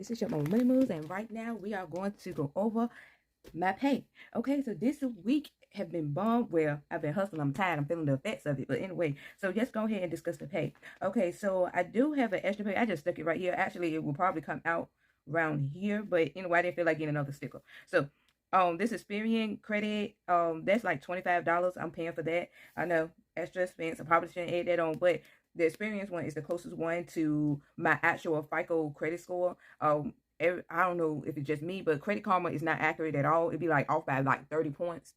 This is your Mama Money Moves, and right now we are going to go over my pay. Okay, so this week have been bomb. Well, I've been hustling. I'm tired. I'm feeling the effects of it. But anyway, so just go ahead and discuss the pay. Okay, so I do have an extra pay. I just stuck it right here. Actually, it will probably come out around here, but anyway, I didn't feel like getting another sticker. So this Experian credit, that's like $25. I'm paying for that. I know, extra expense. I probably shouldn't add that on, but the Experience one is the closest one to my actual FICO credit score. I don't know if it's just me, but Credit Karma is not accurate at all. It'd be like off by like 30 points.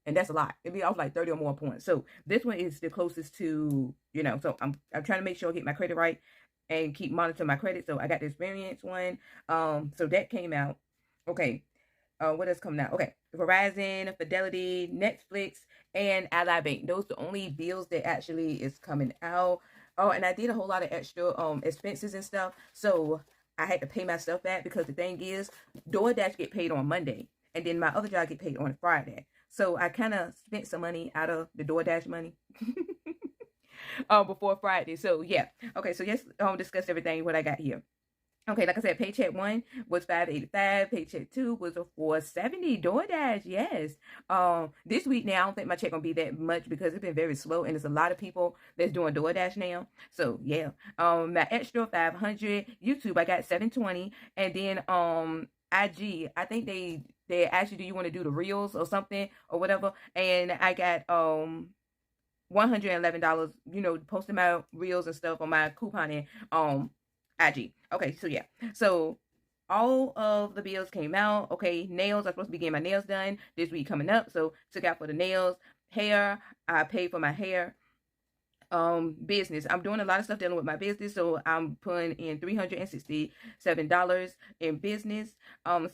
And that's a lot. It'd be off like 30 or more points. So this one is the closest to, so I'm trying to make sure I get my credit right and keep monitoring my credit. So I got the Experience one. So that came out. Okay. What else coming out? Okay. Verizon, Fidelity, Netflix, and Ally Bank. Those are the only bills that actually is coming out. Oh, and I did a whole lot of extra expenses and stuff. So I had to pay my stuff back because the thing is, DoorDash get paid on Monday. And then my other job get paid on Friday. So I kind of spent some money out of the DoorDash money before Friday. So yeah. Okay, so let's discuss everything what I got here. Okay, like I said, Paycheck 1 was $585. Paycheck 2 was a $470. DoorDash, yes. This week now, I don't think my check gonna be that much because it's been very slow, and there's a lot of people that's doing DoorDash now. So yeah. My extra $500. YouTube, I got $720, and then IG, I think they asked you, do you want to do the reels or something or whatever, and I got $111. Posting my reels and stuff on my couponing IG. Okay, so yeah. So all of the bills came out. Okay, nails. I'm supposed to be getting my nails done this week coming up. So took out for the nails. Hair, I paid for my hair. Business. I'm doing a lot of stuff dealing with my business, so I'm putting in $367 in business.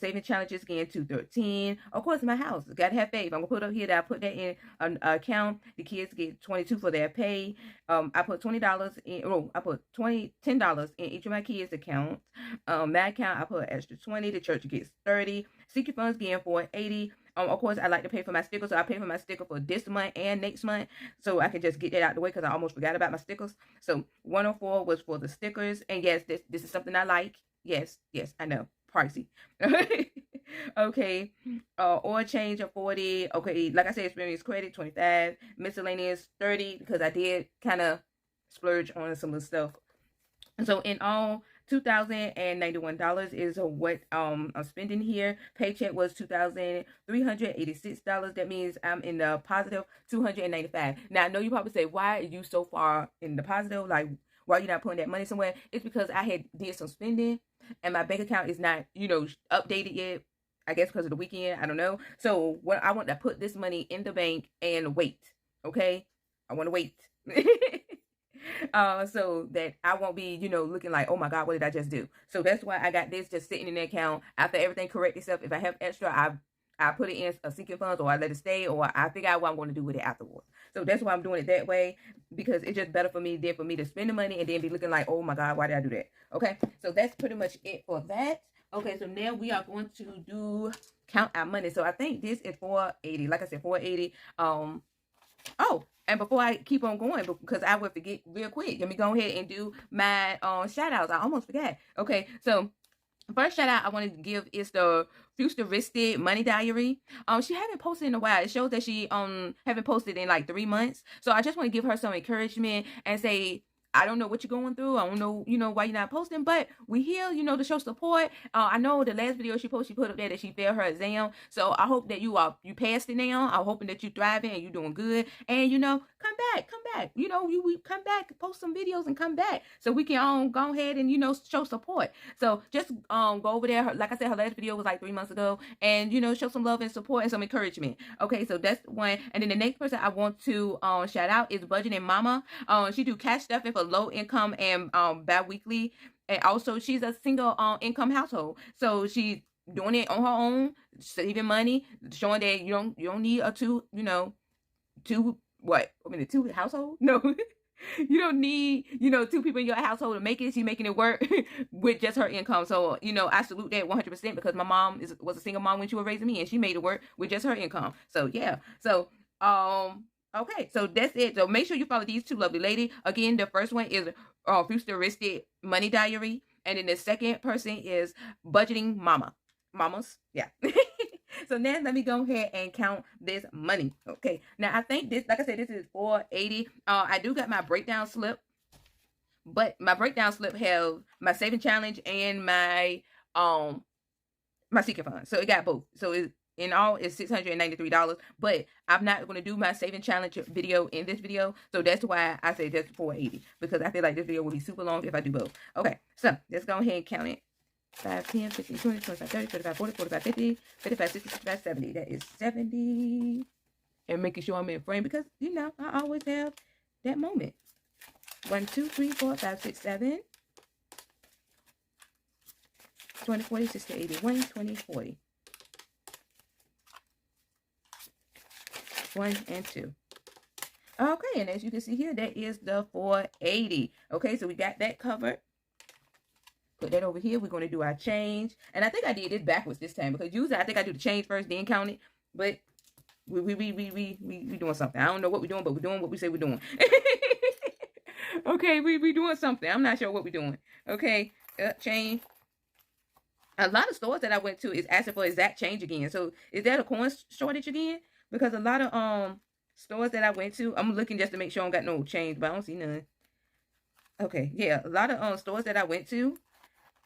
Saving challenges again, $213. Of course, my house. Gotta have faith. I'm gonna put up here that I put that in an account. The kids get $22 for their pay. I put $20 in. Oh, I put $10 in each of my kids' accounts. My account, I put extra $20. The church gets $30. Secret funds getting $480. Of course, I like to pay for my stickers, so I pay for my sticker for this month and next month, so I can just get that out of the way because I almost forgot about my stickers. So 104 was for the stickers, and yes, this is something I like. Yes, I know, pricey. Okay, oil change of 40. Okay, like I said, Experience credit 25, miscellaneous 30 because I did kind of splurge on some of the stuff. So in all, $2,091 is what I'm spending here. Paycheck was $2,386. That means I'm in the positive $295. Now I know you probably say, why are you so far in the positive? Like, why are you not putting that money somewhere? It's because I had did some spending and my bank account is not, updated yet. I guess because of the weekend. I don't know. So I want to put this money in the bank and wait. Okay, I want to wait. So that I won't be, looking like, oh my God, what did I just do? So that's why I got this just sitting in the account. After everything correct itself, if I have extra, I put it in a sinking funds, or I let it stay, or I figure out what I'm going to do with it afterwards. So that's why I'm doing it that way, because it's just better for me than for me to spend the money and then be looking like, oh my God, why did I do that? Okay, so that's pretty much it for that. Okay, so now we are going to count our money. So I think this is $480. Like I said, $480. Oh, and before I keep on going, because I will forget real quick, let me go ahead and do my shout outs. I almost forgot. Okay, so first shout out I want to give is the Futuristic Money Diary. She haven't posted in a while. It shows that she haven't posted in like 3 months. So I just want to give her some encouragement and say, I don't know what you're going through. I don't know, why you're not posting, but we here, to show support. I know the last video she posted, she put up there that she failed her exam. So I hope that you passed it now. I'm hoping that you're thriving and you're doing good. And, come back. We come back, post some videos and come back so we can go ahead and, show support. So just go over there. Like I said, her last video was like 3 months ago, and, show some love and support and some encouragement. Okay, so that's one. And then the next person I want to shout out is Budgeting Mama. She do cash stuffing for low income and bi-weekly, and also she's a single income household, so she's doing it on her own, saving money, showing that you don't need a two household. No. You don't need, 2 people in your household to make it. She's making it work with just her income. So, I salute that 100% because my mom was a single mom when she was raising me, and she made it work with just her income. So yeah. So okay, so that's it. So make sure you follow these two lovely ladies. Again, the first one is Futuristic Money Diary. And then the second person is Budgeting Mamas. Yeah. So now let me go ahead and count this money. Okay. Now I think this, like I said, this is $480. I do got my breakdown slip, but my breakdown slip have my saving challenge and my secret fund. So it got both. So it in all is $693. But I'm not going to do my saving challenge video in this video. So that's why I say that's $480, because I feel like this video will be super long if I do both. Okay. So let's go ahead and count it. 5, 10, 15, 20, 25, 30, 35, 40, 45, 50, 55, 60, 65, 70. That is 70. And making sure I'm in frame, because, you know, I always have that moment. 1, 2, 3, 4, 5, 6, 7. 20, 40, 60, 80. 1, 20, 40. 1 and 2. Okay, and as you can see here, that is the 480. Okay, so we got that covered. Put that over here. We're going to do our change. And I think I did this backwards this time, because usually I think I do the change first, then count it. But we doing something. I don't know what we're doing, but we're doing what we say we're doing. Okay, we doing something. I'm not sure what we're doing. Okay, change. A lot of stores that I went to is asking for exact change again. So is that a coin shortage again? Because a lot of stores that I went to, I'm looking just to make sure I don't got no change, but I don't see none. Okay, yeah, a lot of stores that I went to,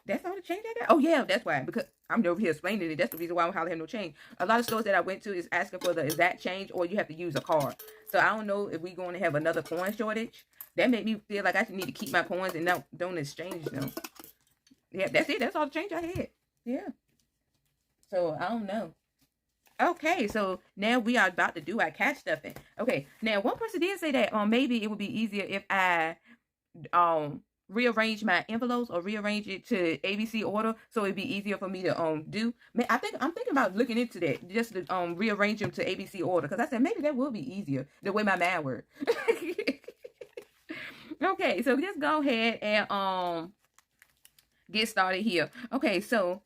that's all the change I got? Oh, yeah, that's why. Because I'm over here explaining it. That's the reason why I don't have no change. A lot of stores that I went to is asking for the exact change, or you have to use a card. So I don't know if we're going to have another coin shortage. That made me feel like I need to keep my coins and don't exchange them. Yeah, that's it. That's all the change I had. Yeah. So I don't know. Okay, so now we are about to do our cash stuffing. Okay, now one person did say that maybe it would be easier if I rearrange my envelopes or rearrange it to ABC order, so it'd be easier for me to do. I'm thinking about looking into that, just to rearrange them to ABC order, because I said maybe that will be easier the way my mind works. Okay, so just go ahead and get started here. Okay, so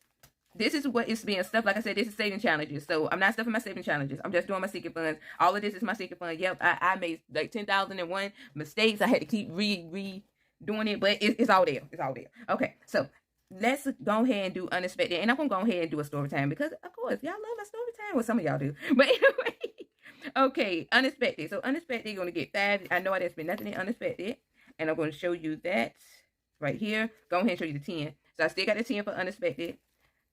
this is what is being stuffed. Like I said, this is saving challenges. So I'm not stuffing my saving challenges. I'm just doing my secret funds. All of this is my secret fund. Yep, I made like 10,001 mistakes. I had to keep doing it, but it's all there. It's all there. Okay, so let's go ahead and do unexpected. And I'm going to go ahead and do a story time, because, of course, y'all love my story time. Well, some of y'all do. But anyway, okay, unexpected. So unexpected, you're going to get 5. I know I didn't spend nothing in unexpected. And I'm going to show you that right here. Go ahead and show you the 10. So I still got the 10 for unexpected.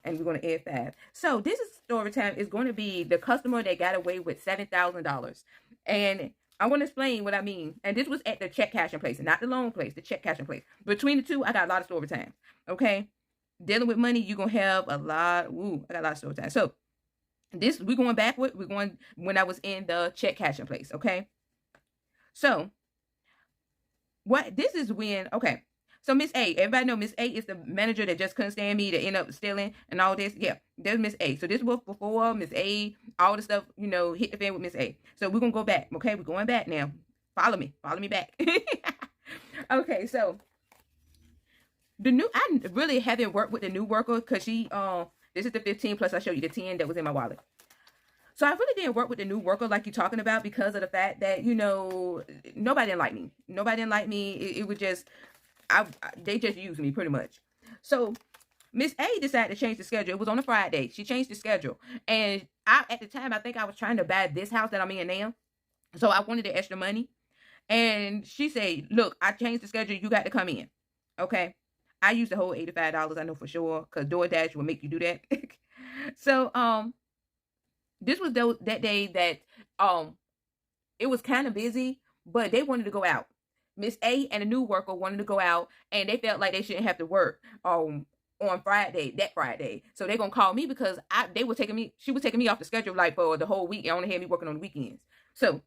And we're going to add 5. So this is story time. Is going to be the customer that got away with $7,000. And I'm going to explain what I mean. And this was at the check cashing place, not the loan place, the check cashing place. Between the two, I got a lot of story time. Okay. Dealing with money, you're going to have a lot. I got a lot of story time. So this, we're going backward. We're going when I was in the check cashing place. Okay. So this is when, okay. So Miss A, everybody know Miss A is the manager that just couldn't stand me, to end up stealing and all this. Yeah, there's Miss A. So this was before Miss A, all the stuff, hit the fan with Miss A. So we're going to go back, okay? We're going back now. Follow me back. Okay, so I really haven't worked with the new worker, because this is the 15 plus I showed you the 10 that was in my wallet. So I really didn't work with the new worker like you're talking about, because of the fact that, nobody didn't like me. Nobody didn't like me. It was just, they just used me pretty much. So Miss A decided to change the schedule. It was on a Friday. She changed the schedule. And at the time, I think I was trying to buy this house that I'm in now. So I wanted the extra money. And she said, look, I changed the schedule. You got to come in. Okay. I used the whole $85. I know for sure, because DoorDash will make you do that. So, this was that day that, it was kind of busy, but they wanted to go out. Miss A and a new worker wanted to go out, and they felt like they shouldn't have to work on that Friday. So they're going to call me, because she was taking me off the schedule like for the whole week, and only had me working on the weekends. So,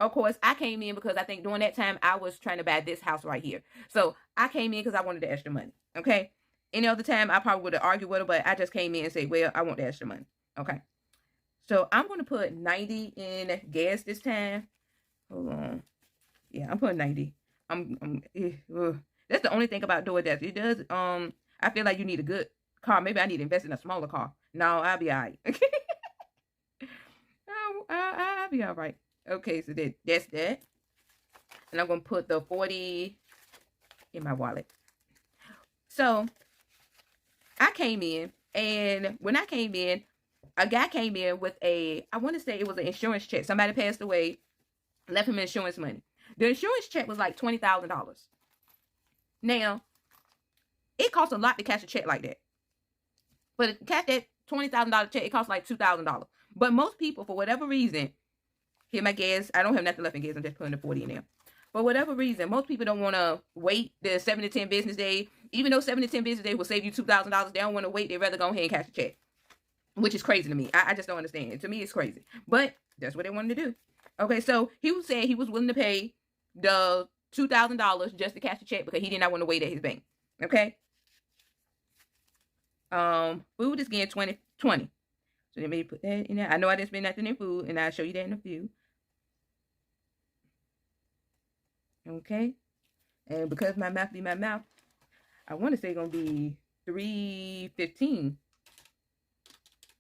of course, I came in because I think during that time I was trying to buy this house right here. So I came in because I wanted the extra money. Okay. Any other time I probably would have argued with her, but I just came in and said, well, I want the extra money. Okay. So I'm going to put 90 in gas this time. Hold on. Yeah, I'm putting 90. That's the only thing about DoorDash. It does, I feel like you need a good car. Maybe I need to invest in a smaller car. No, I'll be all right. I'll be all right. Okay, so that's that. And I'm going to put the 40 in my wallet. So I came in, and when I came in, a guy came in with I want to say it was an insurance check. Somebody passed away, left him insurance money. The insurance check was like $20,000. Now, it costs a lot to cash a check like that. But to cash that $20,000 check, it costs like $2,000. But most people, for whatever reason, here my gas, I don't have nothing left in gas, I'm just putting the 40 in there. For whatever reason, most people don't want to wait the 7 to 10 business day. Even though 7 to 10 business day will save you $2,000, they don't want to wait. They'd rather go ahead and cash a check, which is crazy to me. I just don't understand it. To me, it's crazy. But that's what they wanted to do. Okay, so he was saying he was willing to pay the $2,000 just to cash a check because he did not want to wait at his bank. Okay. Food is getting 20. So let me put that in there. I know I didn't spend nothing in food, and I'll show you that in a few. Okay. And because my mouth be my mouth, I want to say it's going to be $3.15.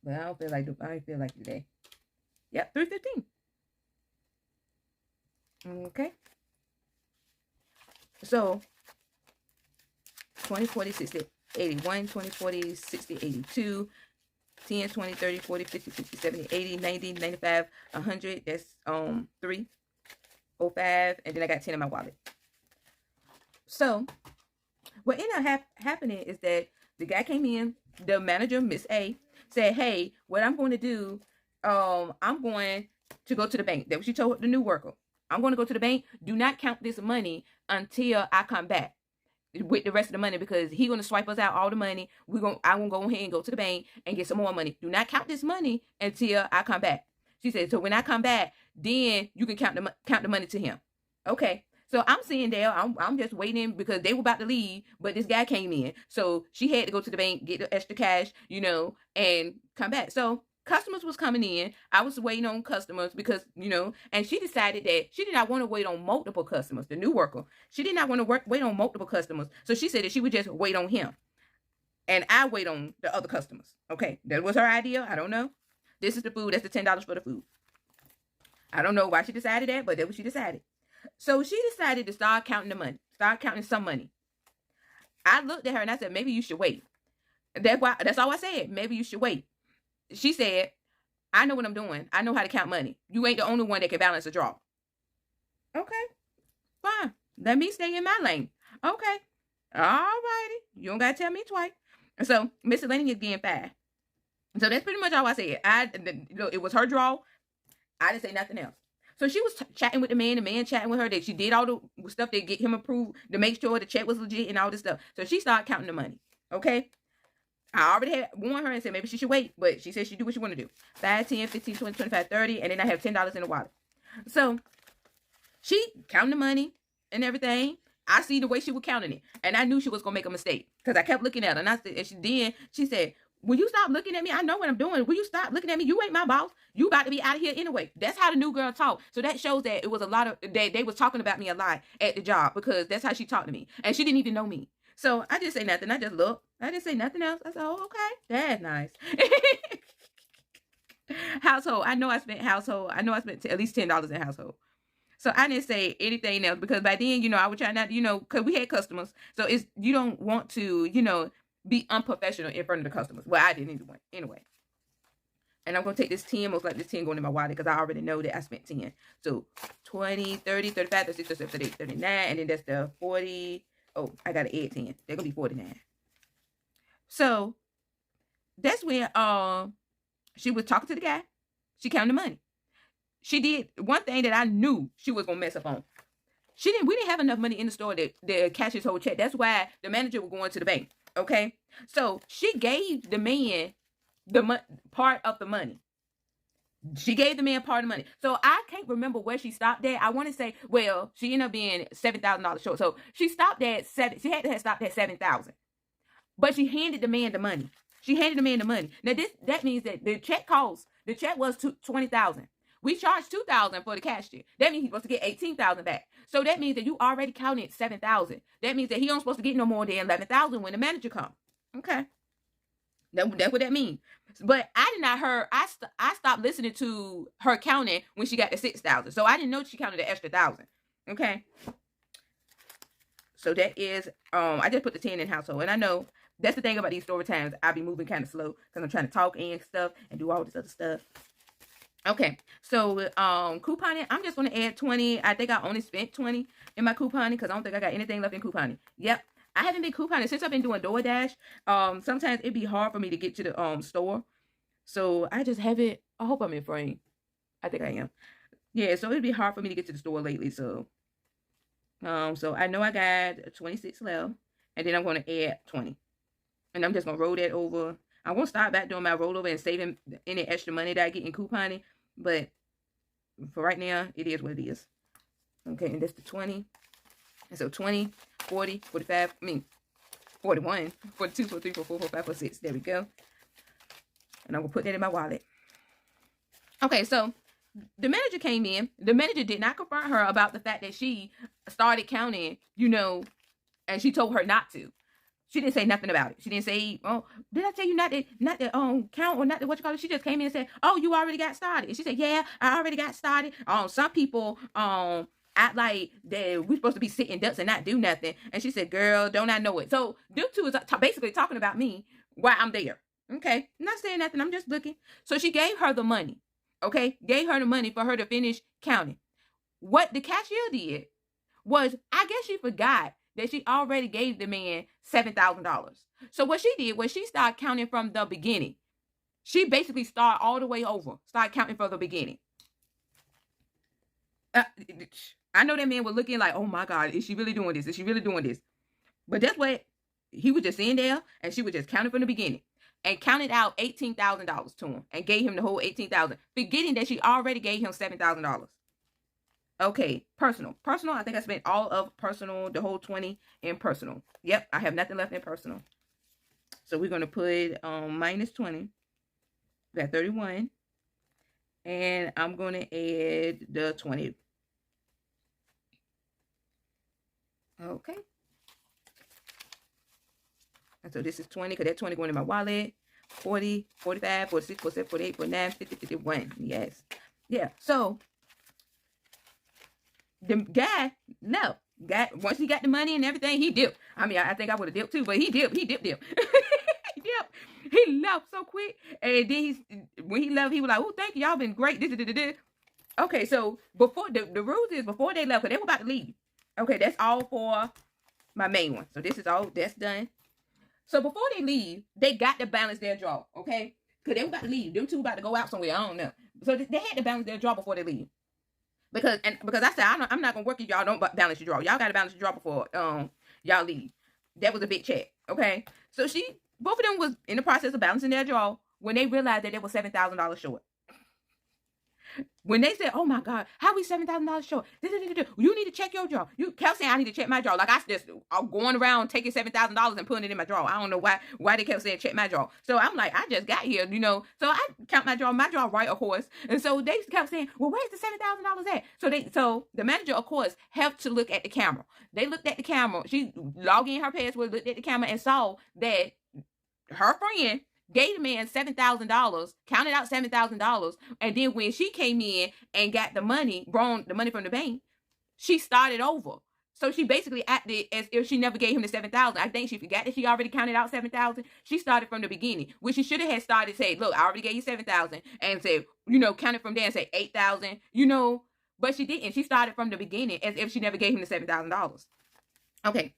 But I don't feel like today. Yep, $3.15. Okay. So 20, 40, 60, 81, 20, 40, 60, 82, 10, 20, 30, 40, 50, 60, 70, 80, 90, 95, 100. That's 305, and then I got 10 in my wallet. So what ended up happening is that the guy came in, the manager, Miss A, said, hey, what I'm going to do, I'm going to go to the bank. That what she told the new worker. I'm going to go to the bank. Do not count this money until I come back with the rest of the money, because he's going to swipe us out all the money. I'm going to go ahead and go to the bank and get some more money. Do not count this money until I come back. She said, so when I come back, then you can count the money to him. Okay. So I'm sitting there, I'm just waiting because they were about to leave, but this guy came in. So she had to go to the bank, get the extra cash, and come back. So customers was coming in. I was waiting on customers because, and she decided that she did not want to wait on multiple customers, the new worker. She did not want to wait on multiple customers. So she said that she would just wait on him. And I wait on the other customers. Okay, that was her idea. I don't know. This is the food. That's the $10 for the food. I don't know why she decided that, but that's what she decided. So she decided to start counting the money, start counting some money. I looked at her and I said, maybe you should wait. That's all I said. Maybe you should wait. She said, I know what I'm doing. I know how to count money. You ain't the only one that can balance a draw. Okay, fine. Let me stay in my lane. Okay. All righty. You don't got to tell me twice. So miscellaneous getting 5. So that's pretty much all I said. It was her draw. I didn't say nothing else. So she was chatting with the man chatting with her, that she did all the stuff to get him approved, to make sure the check was legit and all this stuff. So she started counting the money. Okay. I already had warned her and said maybe she should wait, but she said she do what she want to do. 5, 10, 15, 20, 25, 30, and then I have $10 in the wallet. So she counted the money and everything. I see the way she was counting it, and I knew she was gonna make a mistake because I kept looking at her, and she said, will you stop looking at me? I know what I'm doing. Will you stop looking at me? You ain't my boss. You about to be out of here anyway. That's how the new girl talked. So that shows that it was a lot of, they was talking about me a lot at the job, because that's how she talked to me. And she didn't even know me. So I didn't say nothing. I just looked. I didn't say nothing else. I said, oh, okay. That's nice. Household. I know I spent at least $10 in household. So I didn't say anything else, because by then, I was trying not, because we had customers. So you don't want to, be unprofessional in front of the customers. Well, I didn't anyway. And I'm going to take this 10, most likely this 10 going in my wallet, because I already know that I spent 10. So 20, 30, 35, 36, 37, 38, 39, and then that's the 40. Oh, I got to add 10. They're going to be 49. So that's when she was talking to the guy. She counted the money. She did one thing that I knew she was going to mess up on. We didn't have enough money in the store to cash his whole check. That's why the manager was going to the bank. Okay, so she gave the man part of the money. She gave the man part of the money. So I can't remember where she stopped at. I want to say, well, she ended up being $7,000 short. So she stopped at She had to have stopped at $7,000, but she handed the man the money. Now that means that the check was $20,000. We charged $2,000 for the cashier. That means he's supposed to get $18,000 back. So that means that you already counted $7,000. That means that he don't supposed to get no more than $11,000 when the manager comes. Okay, that's what that means. But I did not hear. I stopped listening to her counting when she got to $6,000. So I didn't know she counted the extra $1,000. Okay. So that is I just put the 10 in household, and I know That's the thing about these story times. I be moving kind of slow because I'm trying to talk and stuff and do all this other stuff. Okay, so couponing, I'm just going to add 20. I think I only spent 20 in my couponing because I don't think I got anything left in couponing. Yep, I haven't been couponing since I've been doing DoorDash. Sometimes it'd be hard for me to get to the store. So I just have it. I hope I'm in frame. I think I am. Yeah, so it'd be hard for me to get to the store lately. So I know I got 26 left. And then I'm going to add 20. And I'm just going to roll that over. I'm going to start back doing my rollover and saving any extra money that I get in couponing. But for right now, it is what it is. Okay, and that's the 20. And so 20, 40, 45, 41, 42, 43, 44, 45, 46. There we go. And I'm going to put that in my wallet. Okay, so the manager came in. The manager did not confront her about the fact that she started counting, and she told her not to. She didn't say nothing about it. She didn't say, oh, did I tell you not to count or not to what you call it? She just came in and said, oh, you already got started. And she said, yeah, I already got started. Some people act like that we're supposed to be sitting ducks and not do nothing. And she said, girl, don't I know it? So them two is basically talking about me while I'm there. Okay, I'm not saying nothing. I'm just looking. So she gave her the money. Okay, gave her the money for her to finish counting. What the cashier did was, I guess she forgot that she already gave the man $7,000. So what she did was she started counting from the beginning. She basically started all the way over. Started counting from the beginning. I know that man was looking like, oh my God, is she really doing this? Is she really doing this? But that's what he was just in there, and she was just counting from the beginning. And counted out $18,000 to him and gave him the whole $18,000, forgetting that she already gave him $7,000. Okay, personal. Personal, I think I spent all of personal, the whole 20 in personal. Yep, I have nothing left in personal. So we're going to put minus 20. We got 31. And I'm going to add the 20. Okay. And so this is 20, because that 20 going in my wallet. 40, 45, 46, 47, 48, 49, 50, 51. Yes. Yeah. So the guy left. Once he got the money and everything, he dipped. I mean, I think I would have dipped too, but he dipped. He dipped. He dipped. He left so quick. And then when he left, he was like, oh, thank you. Y'all been great. Okay, so before the rules is before they left, because they were about to leave. Okay, that's all for my main one. So this is all that's done. So before they leave, they got to balance their draw, okay? Because they were about to leave. Them two about to go out somewhere. I don't know. So they had to balance their draw before they leave. Because I said, I'm not going to work if y'all don't balance your draw. Y'all got to balance your draw before y'all leave. That was a big check, okay? So both of them was in the process of balancing their draw when they realized that they were $7,000 short. When they said, oh my God, how we $7,000 short? You need to check your draw. You kept saying I need to check my draw. Like I'm going around taking $7,000 and putting it in my draw. I don't know why they kept saying check my draw. So I'm like, I just got here, So I count my draw right, of course. And so they kept saying, well, where's the $7,000 at? So the manager, of course, helped to look at the camera. They looked at the camera. She logged in her password, looked at the camera, and saw that her friend gave the man $7,000, counted out $7,000, and then when she came in and got the money, brought the money from the bank, she started over. So she basically acted as if she never gave him the $7,000. I think she forgot that she already counted out $7,000. She started from the beginning, which she should have started say, look, I already gave you $7,000, and said, counted from there and say $8,000, but she didn't. She started from the beginning as if she never gave him the $7,000. Okay,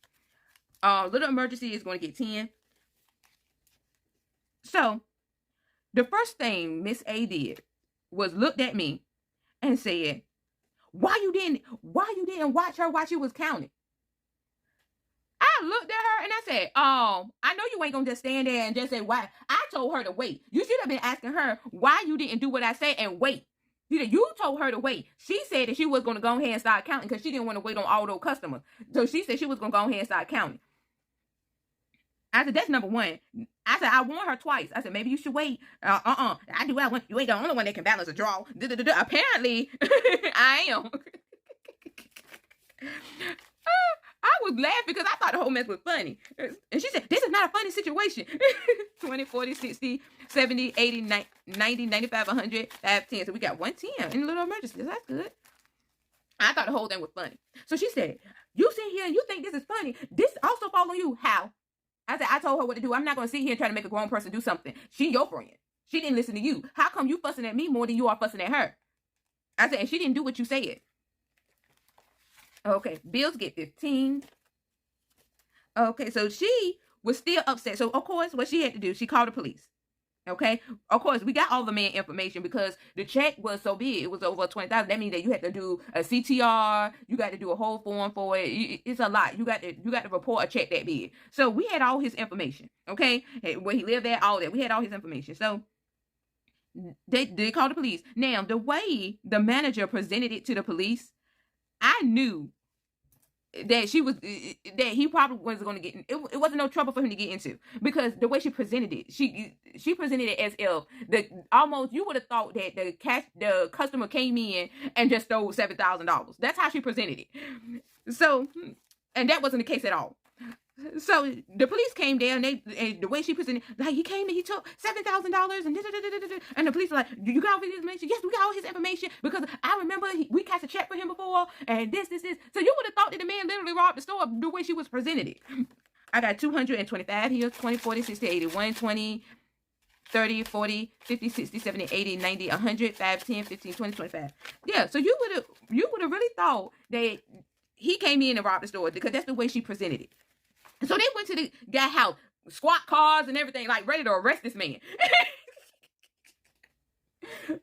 little emergency is going to get 10. So, the first thing Miss A did was looked at me and said, why you didn't watch her while she was counting? I looked at her and I said, I know you ain't gonna just stand there and just say why. I told her to wait. You should have been asking her why you didn't do what I said and wait. You told her to wait. She said that she was gonna go ahead and start counting because she didn't want to wait on all those customers. So she said she was gonna go ahead and start counting. I said, that's number one. I said, I warned her twice. I said, maybe you should wait. I do what I want. You ain't the only one that can balance a draw. Apparently, I am. I was laughing because I thought the whole mess was funny. And she said, this is not a funny situation. 20, 40, 60, 70, 80, 90, 95, 100, 5, 10. So we got 110 in a little emergency. That's good. I thought the whole thing was funny. So she said, you sit here and you think this is funny. This also falls on you. How? I said, I told her what to do. I'm not going to sit here and try to make a grown person do something. She your friend. She didn't listen to you. How come you fussing at me more than you are fussing at her? I said, and she didn't do what you said. Okay, bills get 15. Okay, so she was still upset. So, of course, what she had to do, she called the police. Okay, of course, we got all the man information because the check was so big. It was over 20,000. That means that you had to do a CTR. You got to do a whole form for it. It's a lot. You got to report a check that big. So we had all his information. Okay, where he lived at, all that. We had all his information. So they called the police. Now, the way the manager presented it to the police, I knew that he probably wasn't going to get it wasn't no trouble for him to get into, because the way she presented it, she presented it as if almost you would have thought that the customer came in and just stole $7,000. That's how she presented it. So, and that wasn't the case at all. So the police came there, and the way she presented, like, he came and he took $7,000 and the police were like, "Do you got all his information?" Yes, we got all his information, because I remember we cashed a check for him before, and this. So you would have thought that the man literally robbed the store the way she was presented it. I got 225 here, 20, 40, 60, 80, 120, 30, 40, 50, 60, 70, 80, 90, 100, 5, 10, 15, 20, 25. Yeah, so you would have really thought that he came in and robbed the store, because that's the way she presented it. So they went to the guy's house, squad cars and everything, like ready to arrest this man.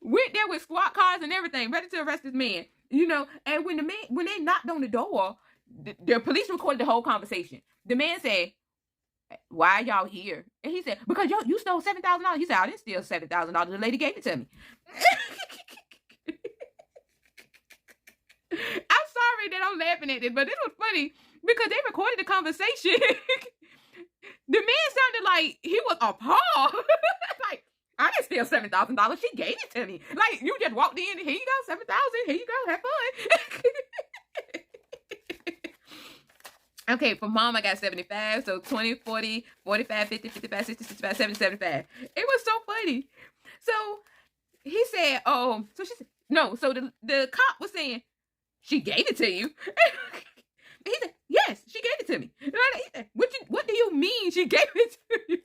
Went there with squad cars and everything, ready to arrest this man. You know, and when they knocked on the door, the police recorded the whole conversation. The man said, "Why are y'all here?" And he said, "Because you stole $7,000. He said, "I didn't steal $7,000. The lady gave it to me." I'm sorry that I'm laughing at it, but it was funny because they recorded the conversation. The man sounded like he was appalled. Like, "I didn't steal $7,000. She gave it to me. Like, you just walked in. Here you go, 7,000. Here you go. Have fun." Okay, for mom, I got 75. So 20, 40, 45, 50, 55, 60, 65, 70, 75. It was so funny. So he said, "Oh," so she said, "No." So the cop was saying, "She gave it to you?" He said, "Yes, she gave it to me." He said, "What do you mean she gave it to you?"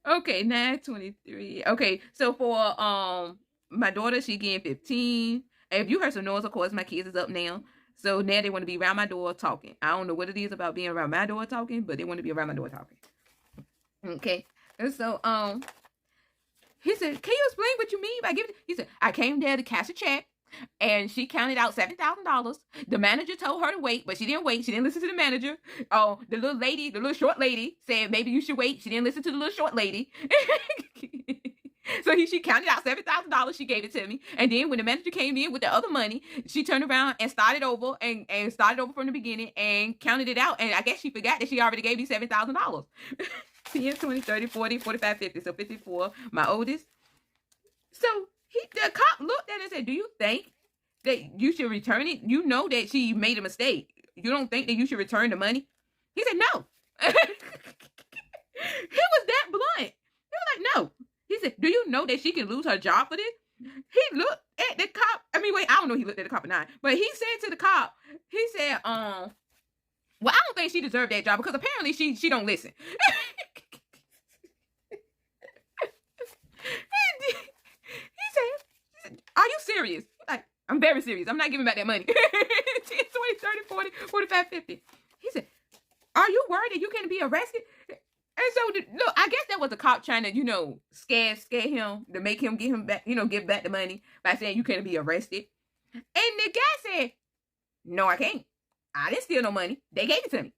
Okay, 923. Okay, so for my daughter, she getting 15. And if you heard some noise, of course, my kids is up now. So now they want to be around my door talking. I don't know what it is about being around my door talking, but they want to be around my door talking. Okay, and so he said, "Can you explain what you mean by giving it?" He said, "I came there to cash a check, and she counted out $7,000. The manager told her to wait, but she didn't wait. She didn't listen to the manager. Oh, the little short lady said, maybe you should wait. She didn't listen to the little short lady." So she counted out $7,000. She gave it to me. And then when the manager came in with the other money, she turned around and started over and started over from the beginning and counted it out. And I guess she forgot that she already gave me $7,000. 10, 20, 30, 40, 45, 50. So 54, my oldest. So the cop looked at it and said, "Do you think that you should return it? You know that she made a mistake. You don't think that you should return the money?" He said, "No." He was that blunt. He was like, "No." He said, "Do you know that she can lose her job for this?" He looked at the cop. I mean, wait, I don't know if he looked at the cop or not. But he said to the cop, he said, "Well, I don't think she deserved that job because apparently she don't listen." He said, "Are you serious?" Like, "I'm very serious. I'm not giving back that money." 10, 20, 30, 40, 45, 50. He said, "Are you worried that you can be arrested?" And so, look, I guess that was a cop trying to, scare him, to make him give him back, give back the money by saying you can't be arrested. And the guy said, "No, I can't. I didn't steal no money. They gave it to me."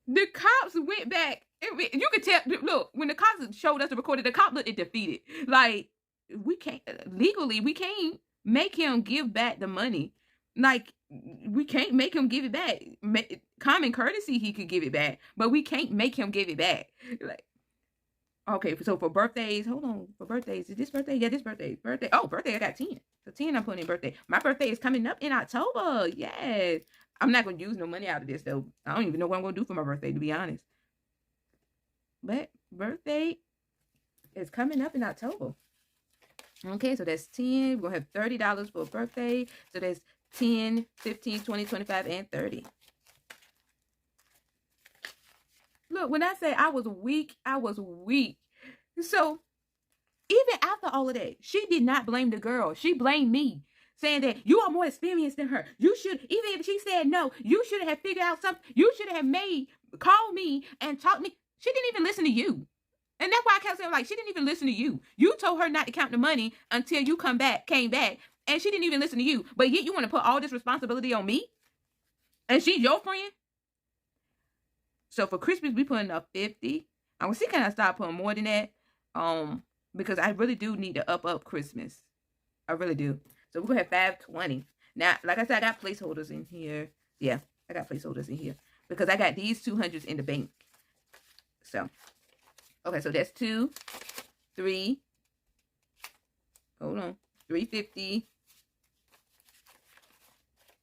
The cops went back. You could tell, look, when the cops showed us the recording, the cop looked defeated. Like, we can't make him give back the money. Like, we can't make him give it back. Common courtesy, he could give it back, but we can't make him give it back. Like, okay, so for birthdays, hold on. For birthdays, is this birthday? Yeah, this birthday. Oh, birthday, I got 10. So 10, I'm putting in birthday. My birthday is coming up in October. Yes. I'm not going to use no money out of this, though. I don't even know what I'm going to do for my birthday, to be honest. But birthday is coming up in October. Okay, so that's 10. We're going to have $30 for a birthday. So that's 10, 15, 20, 25, and 30. Look, when I say I was weak, I was weak. So even after all of that, she did not blame the girl. She blamed me, saying that you are more experienced than her. You should, even if she said no, you should have figured out something. You should have called me and talked me. She didn't even listen to you. And that's why I kept saying, like, she didn't even listen to you. You told her not to count the money until you came back, and she didn't even listen to you. But yet you want to put all this responsibility on me? And she's your friend? So for Christmas, we putting up 50. I want to see, can I start putting more than that? Because I really do need to up Christmas. I really do. So we're going to have 520. Now, like I said, I got placeholders in here. Yeah, I got placeholders in here. Because I got these 200s in the bank. So, okay, so that's 2, 3. Hold on. 350.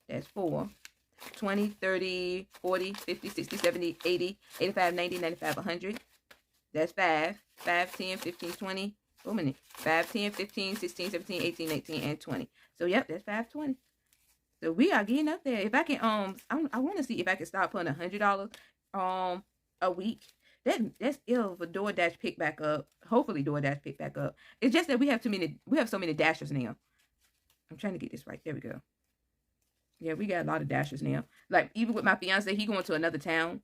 That's 4. 20, 30, 40, 50, 60, 70, 80, 85, 90, 95, 100. That's 5. 5, 10, 15, 20. Wait a minute. 5, 10, 15, 16, 17, 18, 19, and 20. So, yep, that's 520. So, we are getting up there. If I can, I want to see if I can start putting $100 a week. That's ill for DoorDash pick back up. Hopefully, DoorDash pick back up. It's just that we have so many dashers now. I'm trying to get this right. There we go. Yeah, we got a lot of dashers now. Like, even with my fiance, he going to another town.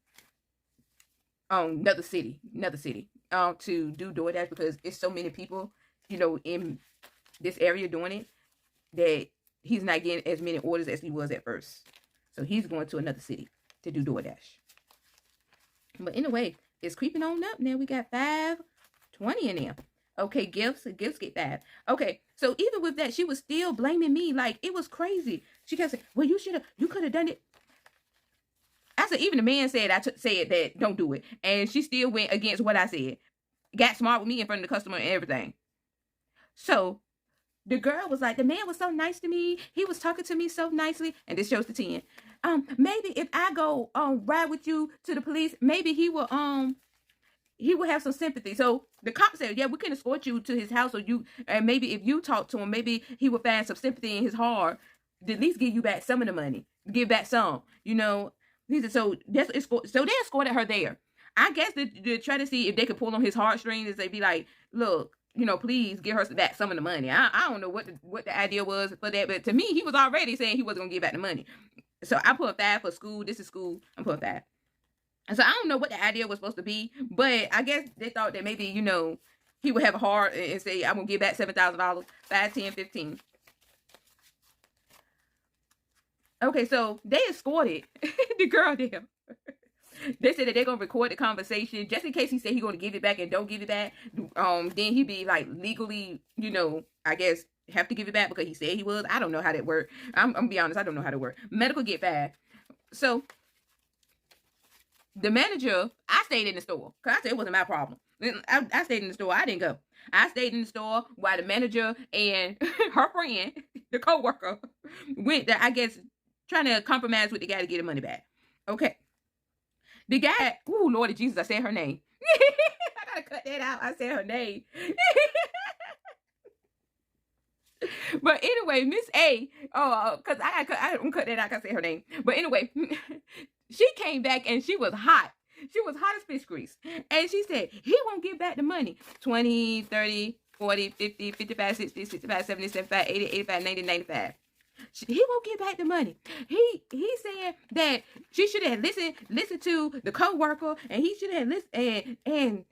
Another city, to do DoorDash because it's so many people, in this area doing it that he's not getting as many orders as he was at first. So he's going to another city to do DoorDash. But anyway, it's creeping on up. Now we got 520 in there. Okay, gifts get 5. Okay, so even with that, she was still blaming me. Like, it was crazy. She kept saying, well, you could have done it. I said, even the man said, said that don't do it. And she still went against what I said. Got smart with me in front of the customer and everything. So the girl was like, the man was so nice to me. He was talking to me so nicely. And this shows the 10. Maybe if I go ride with you to the police, maybe he will have some sympathy. So the cop said, yeah, we can escort you to his house, and maybe if you talk to him, maybe he will find some sympathy in his heart to at least give you back some of the money. Give back some, He said, so they escorted her there. I guess to try to see if they could pull on his heartstrings and they be like, look, please give her back some of the money. I don't know what the idea was for that, but to me, he was already saying he wasn't going to give back the money. So I put 5 for school. This is school. I'm putting 5. And so I don't know what the idea was supposed to be, but I guess they thought that maybe, he would have a heart and say, I'm going to give back $7,000, 5, 10, 15. Okay, so they escorted the girl there. They said that they're going to record the conversation just in case he said he's going to give it back and don't give it back. Then he'd be like legally, I guess have to give it back because he said he was. I don't know how that worked. I'm going to be honest. I don't know how to work. Medical get 5. So the manager, I stayed in the store because I said it wasn't my problem. I stayed in the store. I didn't go. I stayed in the store while the manager and her friend, the co-worker, went there, I guess, trying to compromise with the guy to get the money back. Okay. The guy, ooh, Lord Jesus, I said her name. I gotta cut that out. I said her name. But anyway, Miss A, because I'm gonna cut that out because I said her name. But anyway, she came back and she was hot. She was hot as fish grease. And she said, he won't give back the money. 20, 30, 40, 50, 55, 60, 65, 70, 75, 80, 85, 90, 95. He won't give back the money. He's saying that she should have listened to the co-worker, and he should have listened, and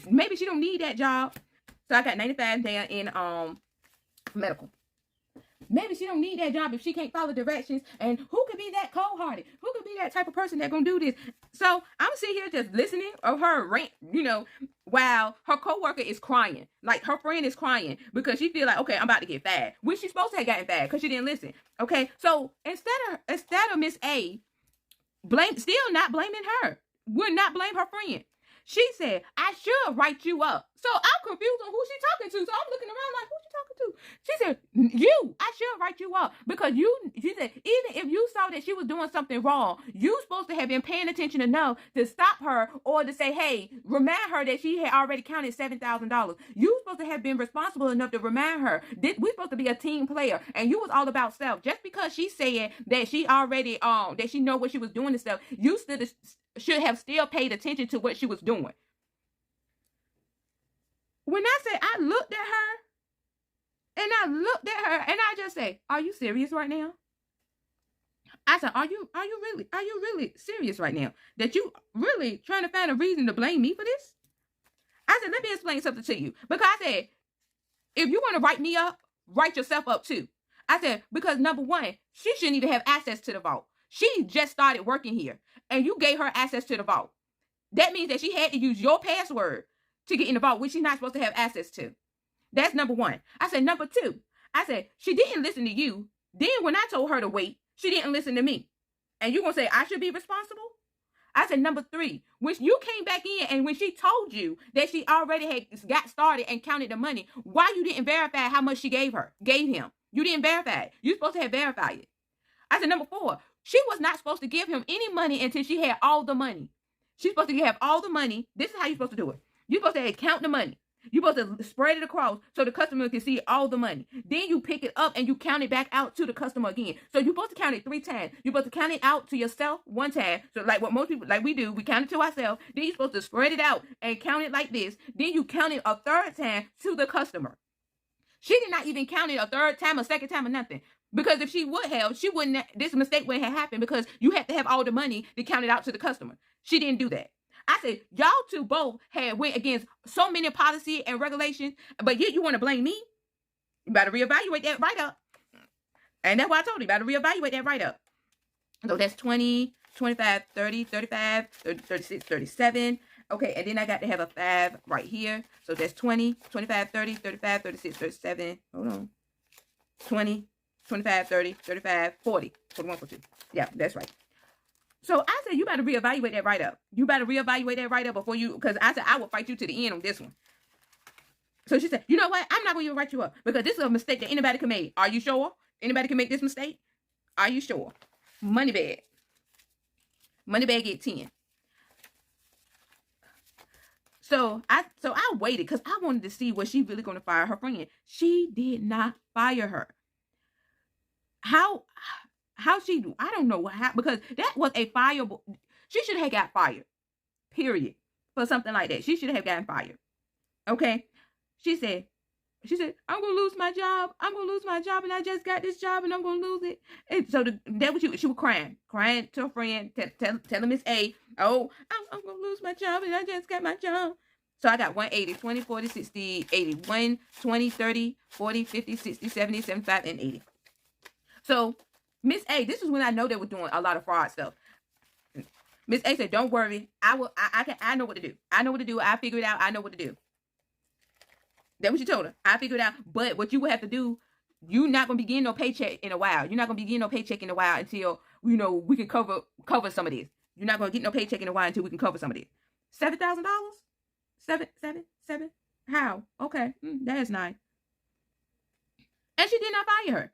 maybe she don't need that job. So I got 95 down in medical. Maybe she don't need that job if she can't follow directions. And who could be that cold-hearted? Who could be that type of person that gonna do this? So I'm sitting here just listening of her rant, while her coworker is crying. Like, her friend is crying because she feel like, okay, I'm about to get fired. When she's supposed to have gotten fired because she didn't listen. Okay, so instead of Miss A still not blaming her, would not blame her friend. She said, I should write you up So I'm confused on who she's talking to. So I'm looking around like, who she talking to? She said, you, I should write you up because she said, even if you saw that she was doing something wrong, you supposed to have been paying attention enough to stop her or to say, hey, remind her that she had already counted $7,000. You supposed to have been responsible enough to remind her. We're supposed to be a team player, and you was all about self. Just because she said that she already, that she know what she was doing and stuff, you should have still paid attention to what she was doing. When I say I looked at her and I just say, are you serious right now? I said, are you really serious right now? That you really trying to find a reason to blame me for this? I said, let me explain something to you. Because I said, if you want to write me up, write yourself up too. I said, because number one, she shouldn't even have access to the vault. She just started working here and you gave her access to the vault. That means that she had to use your password to get in the vault, which she's not supposed to have access to. That's number one. I said, number two, I said, she didn't listen to you. Then when I told her to wait, she didn't listen to me. And you going to say, I should be responsible? I said, number three, when you came back in and when she told you that she already had got started and counted the money, why you didn't verify how much she gave him? You didn't verify it. You're supposed to have verified it. I said, number four, she was not supposed to give him any money until she had all the money. She's supposed to have all the money. This is how you're supposed to do it. You're supposed to count the money. You're supposed to spread it across so the customer can see all the money. Then you pick it up and you count it back out to the customer again. So you're supposed to count it 3 times. You're supposed to count it out to yourself 1 time. So like what most people, like we do, we count it to ourselves. Then you're supposed to spread it out and count it like this. Then you count it a 3rd time to the customer. She did not even count it a 3rd time, a 2nd time, or nothing. Because if she would have, this mistake wouldn't have happened because you have to have all the money to count it out to the customer. She didn't do that. I said, y'all two both had went against so many policy and regulations, but yet you want to blame me? You better reevaluate that right up. And that's why I told you, you better reevaluate that right up. So that's 20, 25, 30, 35, 30, 36, 37. Okay, and then I got to have a 5 right here. So that's 20, 25, 30, 35, 36, 37. Hold on. 20, 25, 30, 35, 40. 41, 42. Yeah, that's right. So I said, you better reevaluate that right up. You better reevaluate that right up before you, because I said, I will fight you to the end on this one. So she said, you know what? I'm not going to even write you up because this is a mistake that anybody can make. Are you sure? Anybody can make this mistake? Are you sure? Money bag. Money bag get 10. So I waited because I wanted to see was she really going to fire her friend. She did not fire her. How she do? I don't know what happened because that was a fireable. She should have got fired. Period. For something like that. She should have gotten fired. Okay. She said, I'm going to lose my job. I'm going to lose my job and I just got this job and I'm going to lose it. And so that was she was crying to a friend, telling Miss A, oh, I'm going to lose my job and I just got my job. So I got 180, 20, 40, 60, 80, 1, 20, 30, 40, 50, 60, 70, 75, and 80. So Miss A, this is when I know they were doing a lot of fraud stuff. Miss A said, don't worry. I know what to do. I know what to do. I figure it out. I know what to do. That's what she told her. I figured it out. But what you will have to do, you're not going to be getting no paycheck in a while. You're not going to be getting no paycheck in a while until, we can cover some of this. You're not going to get no paycheck in a while until we can cover some of this. $7,000? Seven? How? Okay. That is nice. And she did not fire her.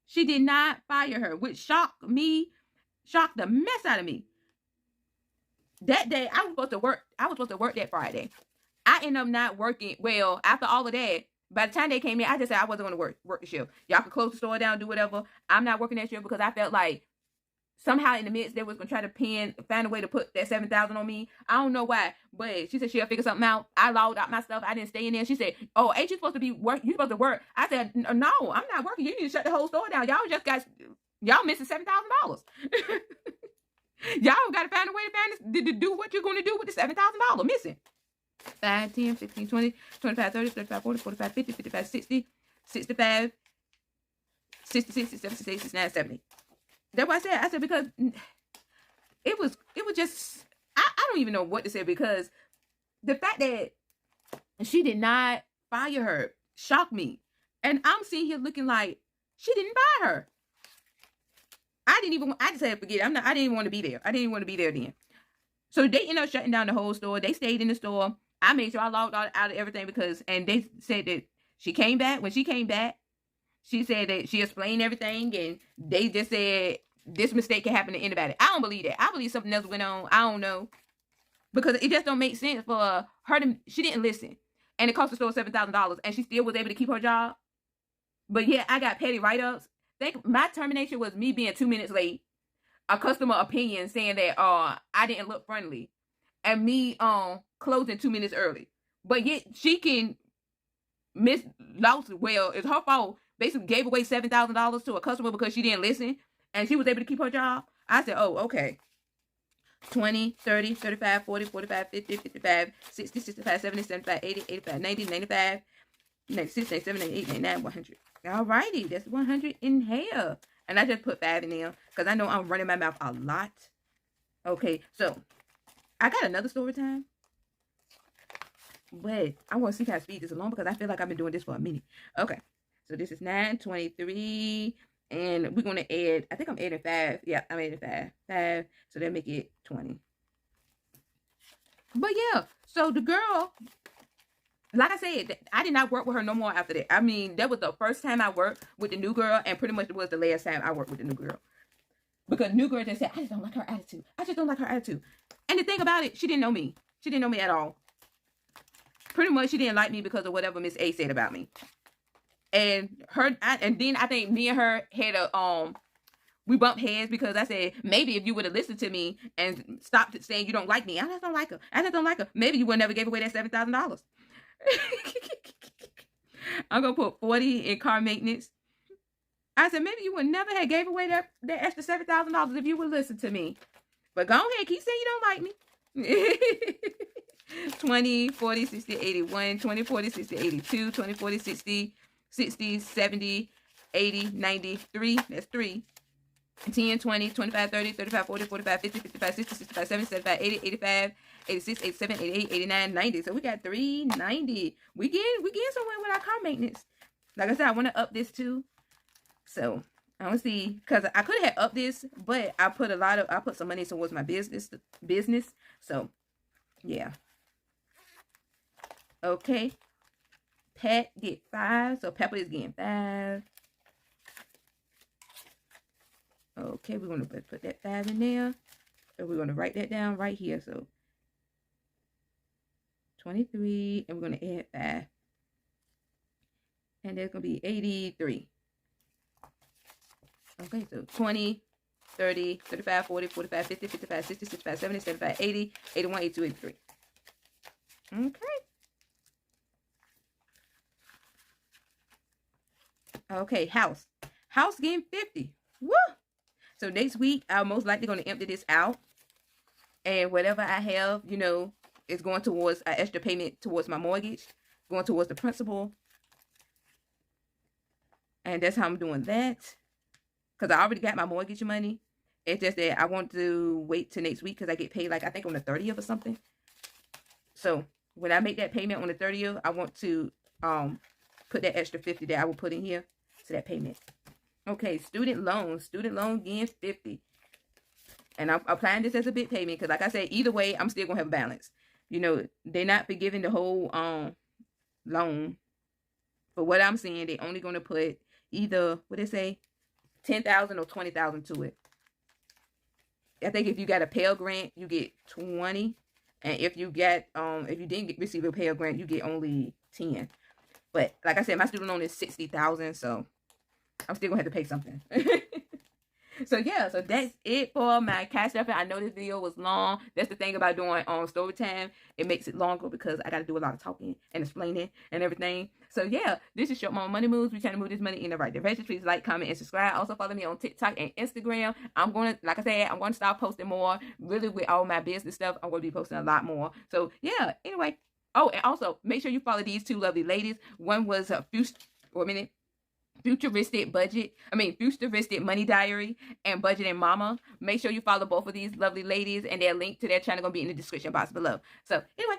She did not fire her, which shocked the mess out of me. That day, I was supposed to work that Friday. I ended up not working. Well, after all of that, by the time they came in, I just said I wasn't going to work the shift. Y'all can close the store down, do whatever. I'm not working that shift because I felt like somehow in the midst they was going to try to find a way to put that $7,000 on me. I don't know why, but she said she'll figure something out. I logged out my stuff. I didn't stay in there. She said, oh, ain't you supposed to be work? You supposed to work? I said, no, I'm not working. You need to shut the whole store down. Y'all missing $7,000. Y'all got to find a way to do what you're going to do with the $7,000 missing. 5, 10, 15, 20, 25, 30, 35, 40, 45, 50, 55, 60, 65, 66, 67, 68, 69, 70. That's what I said because it was just, I don't even know what to say because the fact that she did not fire her shocked me. And I'm sitting here looking like she didn't fire her. I just said, forget it. I didn't even want to be there. I didn't even want to be there then. So they ended up shutting down the whole store. They stayed in the store. I made sure I logged out of everything because, and they said that she came back. When she came back, she said that she explained everything, and they just said this mistake can happen to anybody. I don't believe that. I believe something else went on. I don't know. Because it just don't make sense for her to, she didn't listen. And it cost the store $7,000, and she still was able to keep her job. But yeah, I got petty write-ups. My termination was me being 2 minutes late, a customer opinion saying that I didn't look friendly, and me closing 2 minutes early. But yet she can lost. Well, it's her fault. Basically gave away $7,000 to a customer because she didn't listen, and she was able to keep her job. I said, oh, okay. 20, 30, 35, 40, 45, 50, 55, 60, 65, 70, 75, 80, 85, 90, 95, 96, 97, 98, 99, 100. Alrighty, that's 100 in here. And I just put 5 in there because I know I'm running my mouth a lot. Okay, so I got another story time. But I want to see how I speed this along because I feel like I've been doing this for a minute. Okay, so this is 923. And we're going to add, I think I'm adding 5. Yeah, I'm adding 5. 5. So that make it 20. But yeah, so the girl, like I said, I did not work with her no more after that. I mean, that was the first time I worked with the new girl, and pretty much it was the last time I worked with the new girl. Because the new girl just said, I just don't like her attitude. I just don't like her attitude. And the thing about it, she didn't know me. She didn't know me at all. Pretty much she didn't like me because of whatever Miss A said about me. And then I think me and her had we bumped heads because I said, maybe if you would have listened to me and stopped saying you don't like me, I just don't like her. I just don't like her. Maybe you would never gave away that $7,000. I'm going to put 40 in car maintenance. I said, maybe you would never have gave away that extra $7,000 if you would listen to me. But go ahead, keep saying you don't like me. 20, 40, 60, 81, 20, 40, 60, 82, 20, 40, 60, 60, 70, 80, 90, 3, that's 3. 10, 20, 25, 30, 35, 40, 45, 50, 55, 60, 65, 70, 75, 80, 85, 86, 87, 88, 89, 90. So we got 390. We getting somewhere with our car maintenance. Like I said, I want to up this too. So I want to see, because I could have upped this, but I put some money towards my business. So yeah. Okay. Pat get 5. So Pepper is getting 5. Okay, we're going to put that 5 in there. And we're going to write that down right here. So 23. And we're going to add 5. And there's going to be 83. Okay, so 20, 30, 35, 40, 45, 50, 55, 60, 65, 70, 75, 80, 81, 82, 83. Okay. Okay, house. House getting 50. Woo! So next week, I'm most likely going to empty this out. And whatever I have, you know, is going towards an extra payment towards my mortgage. Going towards the principal. And that's how I'm doing that. Because I already got my mortgage money. It's just that I want to wait till next week because I get paid, like, I think on the 30th or something. So when I make that payment on the 30th, I want to put that extra 50 that I will put in here to that payment. Okay, student loan. Student loan getting 50. And I'm applying this as a big payment because, like I said, either way, I'm still going to have a balance. You know, they're not forgiving the whole loan. But what I'm saying, they're only going to put either, what they say, $10,000 or $20,000 to it. I think if you got a Pell Grant, you get 20. And if you get, if you didn't receive a Pell Grant, you get only 10. But like I said, my student loan is $60,000, so I'm still gonna have to pay something. So yeah, so that's it for my cash app. I know this video was long. That's the thing about doing story time. It makes it longer because I got to do a lot of talking and explaining and everything. So yeah, this is Shortmamamoneymovez. We're trying to move this money in the right direction. Please like, comment, and subscribe. Also follow me on TikTok and Instagram. I'm gonna, like I said, I'm gonna start posting more. Really, with all my business stuff, I'm gonna be posting a lot more. So yeah. Anyway. Oh, and also make sure you follow these two lovely ladies. One was Futuristic Money Diary and Budgeting Mama. Make sure you follow both of these lovely ladies, and their link to their channel gonna be in the description box below. So anyway,